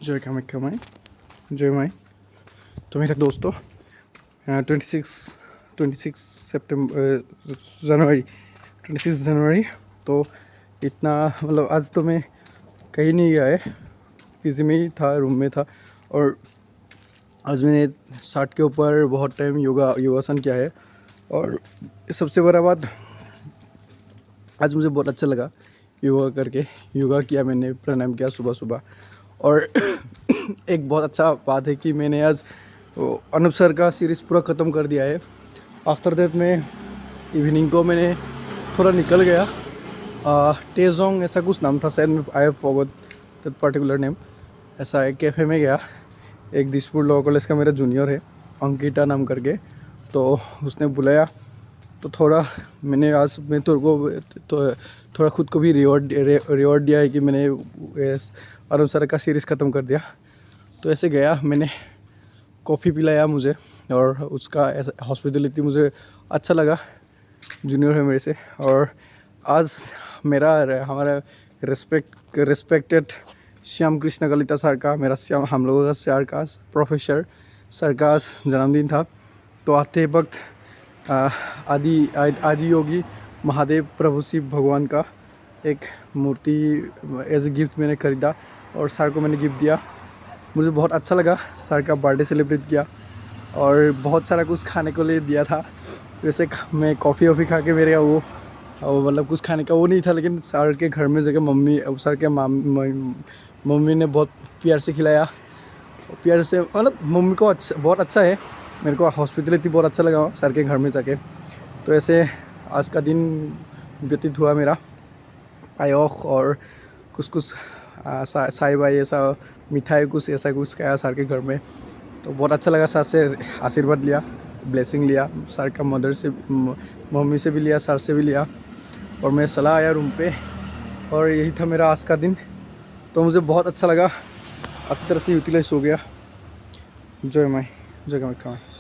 जय कामाख्या जय माई। तो मेरे दोस्तों 26 सितंबर जनवरी 26 जनवरी तो इतना मतलब आज तो मैं कहीं नहीं गया है, पीजी में ही था, रूम में था। और आज मैंने 60 के ऊपर बहुत टाइम योगासन किया है। और सबसे बड़ा बात, आज मुझे बहुत अच्छा लगा योगा करके। योगा किया मैंने, प्राणायाम किया सुबह सुबह। और एक बहुत अच्छा बात है कि मैंने आज अनूप सर का सीरीज़ पूरा ख़त्म कर दिया है। आफ्टर दैट में इवनिंग को मैंने थोड़ा निकल गया, टेजोंग ऐसा कुछ नाम था शायद, I have forgot that particular name. ऐसा एक कैफ़े में गया, एक दिसपुर लॉ कॉलेज का मेरा जूनियर है अंकिता नाम करके, तो उसने बुलाया। तो थोड़ा मैंने आज मैं तो थोड़ा ख़ुद को भी रिवॉर्ड दिया है कि मैंने अनूप सर का सीरीज़ ख़त्म कर दिया। तो ऐसे गया, मैंने कॉफ़ी पिलाया मुझे, और उसका ऐसा हॉस्पिटलिटी मुझे अच्छा लगा, जूनियर है मेरे से। और आज हमारा रिस्पेक्टेड श्याम कृष्ण कलिता सर का, हम लोगों का सर का, प्रोफेसर सर का जन्मदिन था। तो आते वक्त आदि योगी महादेव प्रभु शिव भगवान का एक मूर्ति एज ए गिफ्ट मैंने ख़रीदा और सर को मैंने गिफ्ट दिया। मुझे बहुत अच्छा लगा, सर का बर्थडे सेलिब्रेट किया और बहुत सारा कुछ खाने को लिए दिया था। वैसे मैं कॉफ़ी खा के मेरे वो मतलब कुछ खाने का वो नहीं था, लेकिन सर के घर में जगह सर के मम्मी ने बहुत प्यार से खिलाया, प्यार से, मतलब मम्मी को बहुत अच्छा है। मेरे को हॉस्पिटलिटी बहुत अच्छा लगा सर के घर में जाके। तो ऐसे आज का दिन व्यतीत हुआ मेरा, पायोख और कुछ साई भाई ऐसा मिठाई कुछ ऐसा कुछ खाया सर के घर में। तो बहुत अच्छा लगा, सर से आशीर्वाद लिया, ब्लेसिंग लिया, सर का मदर से मम्मी से भी लिया, सर से भी लिया। और मैं चला आया रूम पे, और यही था मेरा आज का दिन। तो मुझे बहुत अच्छा लगा, अच्छी तरह से यूटिलाइज हो गया। जय माई, जय कामाख्या माई।